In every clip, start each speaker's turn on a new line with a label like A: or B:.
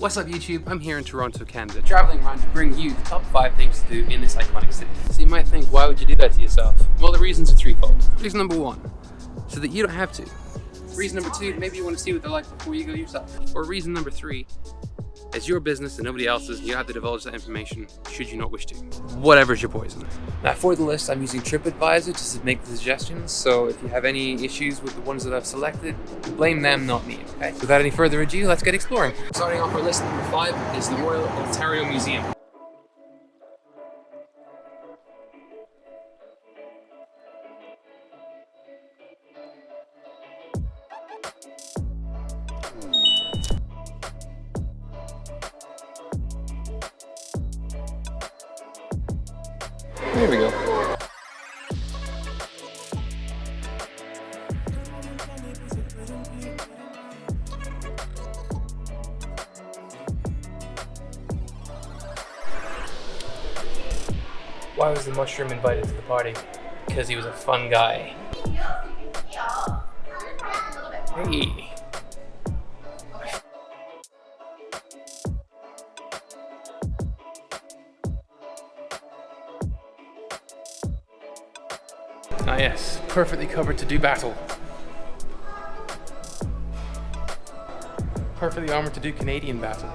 A: What's up YouTube? I'm here in Toronto, Canada, traveling around to bring you the top 5 things to do in this iconic city. So you might think, why would you do that to yourself? Well, the reasons are threefold. Reason number 1, so that you don't have to. Reason number 2, maybe you want to see what they're like before you go yourself. Or reason number 3, it's your business and nobody else's, and you have to divulge that information should you not wish to. Whatever's your poison. Now for the list, I'm using TripAdvisor to make the suggestions, so if you have any issues with the ones that I've selected, blame them, not me, okay? Without any further ado, let's get exploring. Starting off our list, number 5 is the Royal Ontario Museum. There we go. Why was the mushroom invited to the party? Because he was a fun guy. Hey. Ah yes, perfectly covered to do battle. Perfectly armored to do Canadian battle.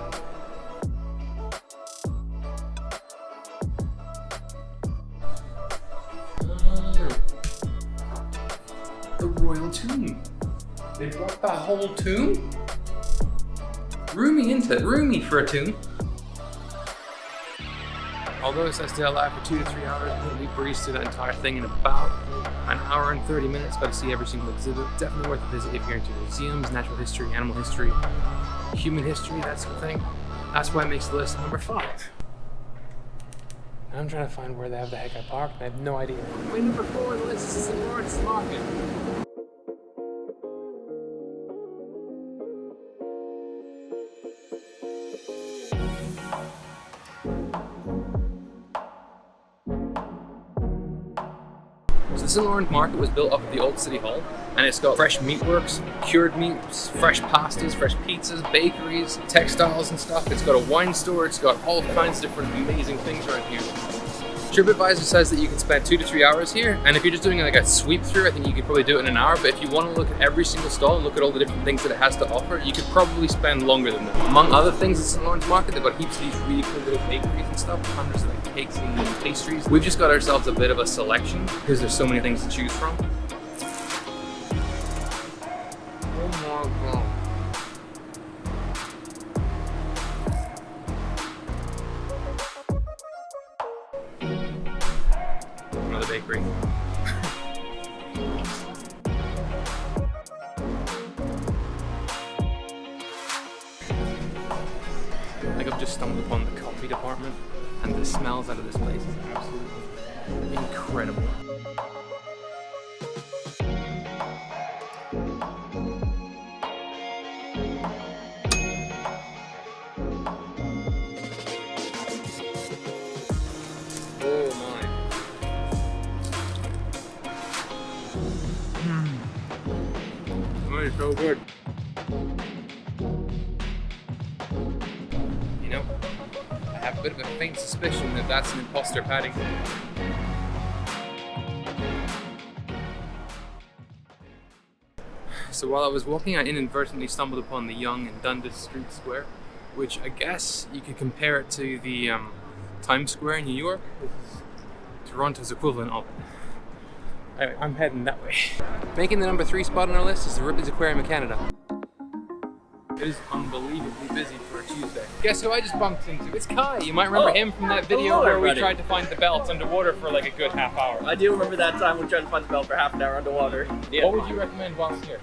A: The Royal Tomb. They brought that whole tomb? Roomy into it, roomy for a tomb. Although it says to allow for 2 to 3 hours, we breezed through that entire thing in about an hour and 30 minutes. Got to see every single exhibit. Definitely worth a visit if you're into museums, natural history, animal history, human history, that sort of thing. That's why it makes the list number 5. Now I'm trying to find where the heck I parked, and I have no idea. My number 4 on the list is the Lawrence Market. So the St. Lawrence Market was built up at the old City Hall, and it's got fresh meatworks, cured meats, fresh pastas, fresh pizzas, bakeries, textiles and stuff. It's got a wine store, it's got all kinds of different amazing things around here. TripAdvisor says that you can spend 2 to 3 hours here, and if you're just doing like a sweep through, I think you could probably do it in an hour, but if you want to look at every single stall and look at all the different things that it has to offer, you could probably spend longer than that. Among other things at St. Lawrence Market, they've got heaps of these really cool little bakeries and stuff, hundreds of like cakes and pastries. We've just got ourselves a bit of a selection because there's so many things to choose from. Oh my god. Another bakery. Like I've just stumbled upon the coffee department, and the smells out of this place is absolutely incredible. Oh my. It's so good. You know, I have a bit of a faint suspicion that that's an imposter patty. So while I was walking, I inadvertently stumbled upon the Yonge and Dundas Street Square, which I guess you could compare it to the Times Square in New York. This is Toronto's equivalent of it. Anyway, I'm heading that way. Making the number 3 spot on our list is the Ripley Aquarium in Canada. It is unbelievably busy for a Tuesday. Guess who I just bumped into? It's Kai. You might remember him from that video where we tried to find the belt underwater for like a good half hour.
B: I do remember that time we tried to find the belt for half an hour underwater.
A: Yeah. What would you recommend whilst here?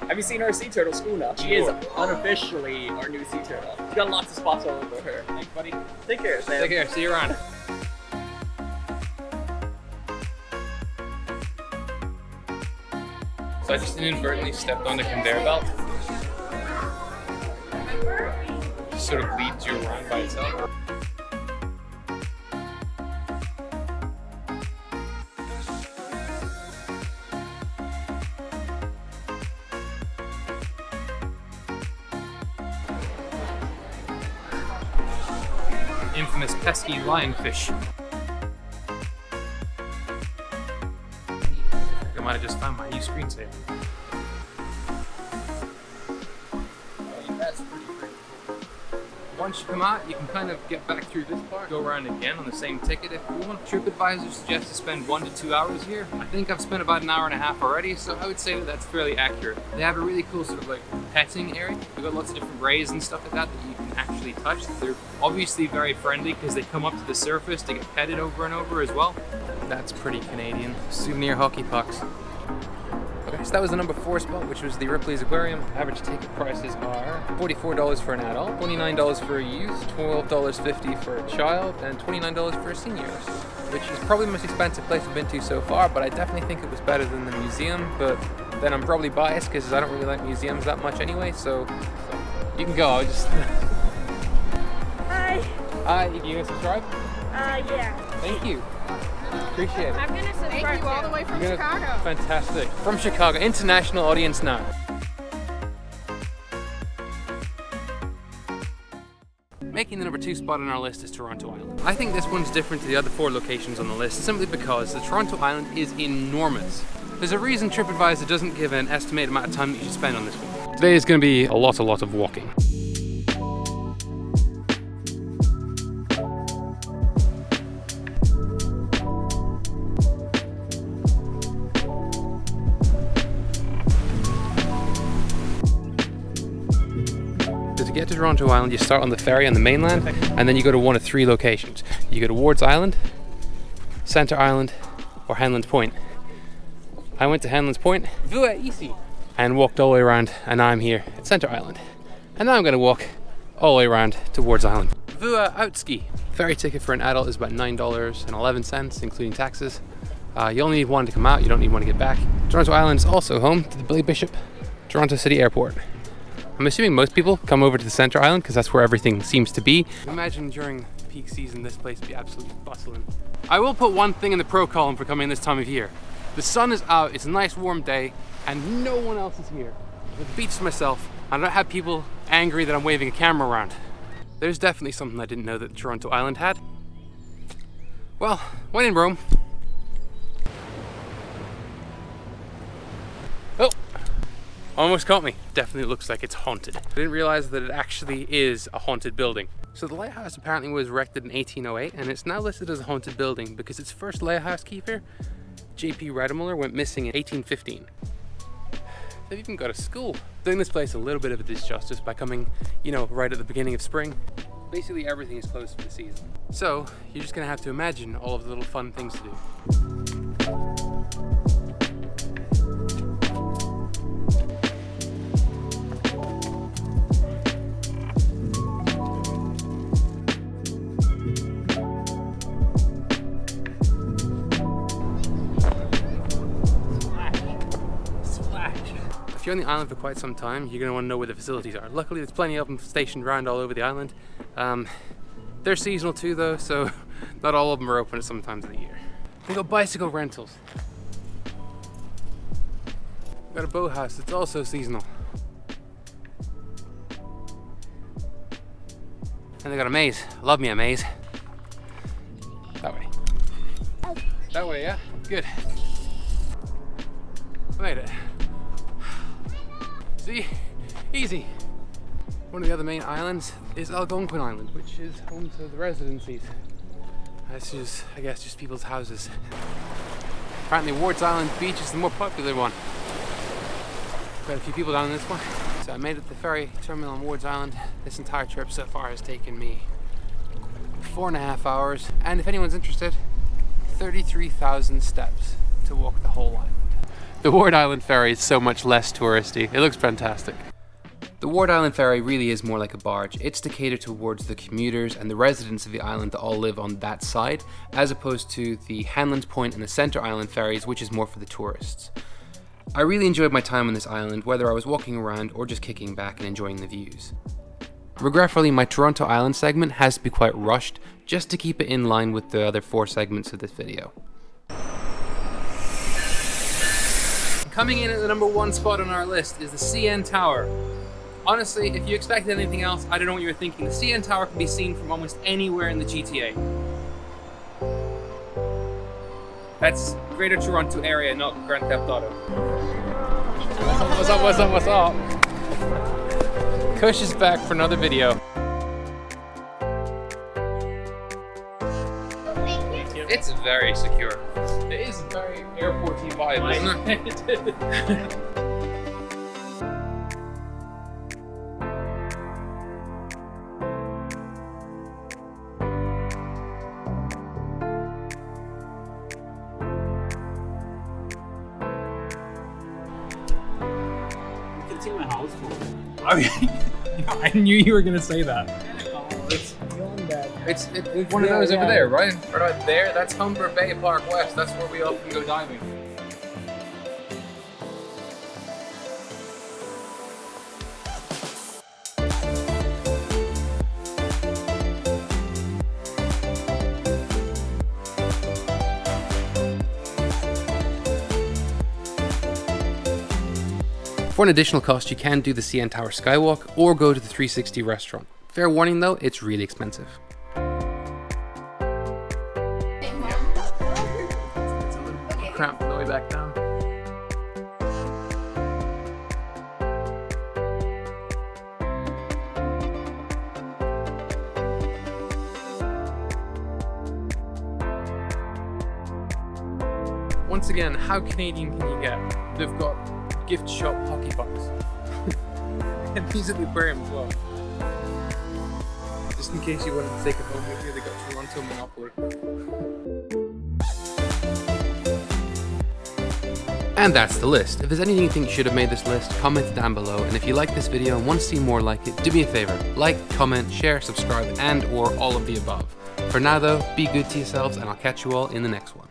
B: Have you seen our sea turtle, Schooner? She is unofficially our new sea turtle. She's got lots of spots all over her.
A: Thanks, buddy.
B: Take care, Sam.
A: Take care. See you around. So I just inadvertently stepped on the conveyor belt. Just sort of leads you around by itself. infamous pesky lionfish. I might have just found my new screensaver. Once you come out, you can kind of get back through this part, go around again on the same ticket if you want. TripAdvisor suggests to spend 1 to 2 hours here. I think I've spent about an hour and a half already, so I would say that that's fairly accurate. They have a really cool sort of like petting area. They've got lots of different rays and stuff like that that you can actually touch. They're obviously very friendly because they come up to the surface to get petted over and over as well. That's pretty Canadian. Souvenir hockey pucks. Okay, so that was the number 4 spot, which was the Ripley's Aquarium. Average ticket prices are $44 for an adult, $29 for a youth, $12.50 for a child, and $29 for a senior, which is probably the most expensive place I've been to so far, but I definitely think it was better than the museum, but then I'm probably biased because I don't really like museums that much anyway, so you can go. I'll just...
C: Hi.
A: Hi, you gonna subscribe?
C: Yeah.
A: Thank you. Appreciate it.
C: I'm gonna subscribe. Thank you all the way from Chicago.
A: Fantastic. From Chicago, international audience now. Making the number 2 spot on our list is Toronto Island. I think this one's different to the other 4 locations on the list simply because the Toronto Island is enormous. There's a reason TripAdvisor doesn't give an estimated amount of time that you should spend on this one. Today is going to be a lot of walking. To get to Toronto Island, you start on the ferry on the mainland, and then you go to one of 3 locations. You go to Ward's Island, Centre Island, or Hanlan's Point. I went to Hanlan's Point, and walked all the way around, and now I'm here at Centre Island. And now I'm going to walk all the way around to Ward's Island. Vua Outski. Ferry ticket for an adult is about $9.11, including taxes. You only need 1 to come out, you don't need 1 to get back. Toronto Island is also home to the Billy Bishop Toronto City Airport. I'm assuming most people come over to the Centre Island because that's where everything seems to be. Imagine during peak season this place would be absolutely bustling. I will put one thing in the pro column for coming this time of year. The sun is out, it's a nice warm day, and no one else is here. With the beach to myself, I don't have people angry that I'm waving a camera around. There's definitely something I didn't know that Toronto Island had. Well, when in Rome. Oh! Almost caught me. Definitely looks like it's haunted. I didn't realize that it actually is a haunted building. So the lighthouse apparently was erected in 1808 and it's now listed as a haunted building because its first lighthouse keeper, J.P. Redimuller, went missing in 1815. They've even got a school. Doing this place a little bit of a disjustice by coming, you know, right at the beginning of spring. Basically everything is closed for the season. So you're just gonna have to imagine all of the little fun things to do. If you're on the island for quite some time, you're going to want to know where the facilities are. Luckily, there's plenty of them stationed around all over the island. They're seasonal too though, so not all of them are open at some times of the year. They got bicycle rentals. We've got a boathouse that's also seasonal. And they got a maze. I love me a maze. That way. That way, yeah? Good. I made it. See? Easy. One of the other main islands is Algonquin Island, which is home to the residencies. That's just, I guess, just people's houses. Apparently Ward's Island beach is the more popular one. Quite a few people down on this one. So I made it to the ferry terminal on Ward's Island. This entire trip so far has taken me 4.5 hours. And if anyone's interested, 33,000 steps to walk the whole island. The Ward Island ferry is so much less touristy. It looks fantastic. The Ward Island ferry really is more like a barge. It's to cater towards the commuters and the residents of the island that all live on that side, as opposed to the Hanlan's Point and the Centre Island ferries, which is more for the tourists. I really enjoyed my time on this island, whether I was walking around or just kicking back and enjoying the views. Regretfully, my Toronto Island segment has to be quite rushed, just to keep it in line with the other 4 segments of this video. Coming in at the number 1 spot on our list is the CN Tower. Honestly, if you expected anything else, I don't know what you were thinking. The CN Tower can be seen from almost anywhere in the GTA. That's Greater Toronto area, not Grand Theft Auto. What's up, what's up, what's up? Kush is back for another video. It's very secure. It is very airport-y vibe, isn't it?
B: My house
D: I knew you were gonna say that.
A: It's one of those over there, right? Right there, that's Humber Bay Park West. That's where we often go diving. For an additional cost, you can do the CN Tower Skywalk or go to the 360 restaurant. Fair warning though, it's really expensive. Cramp on the way back down. Once again, how Canadian can you get? They've got gift shop hockey pucks. And these are the aquarium as well. Just in case you wanted to take it home with you, they got Toronto Monopoly. And that's the list. If there's anything you think should have made this list, comment down below. And if you like this video and want to see more like it, do me a favor. Like, comment, share, subscribe, and or all of the above. For now though, be good to yourselves and I'll catch you all in the next one.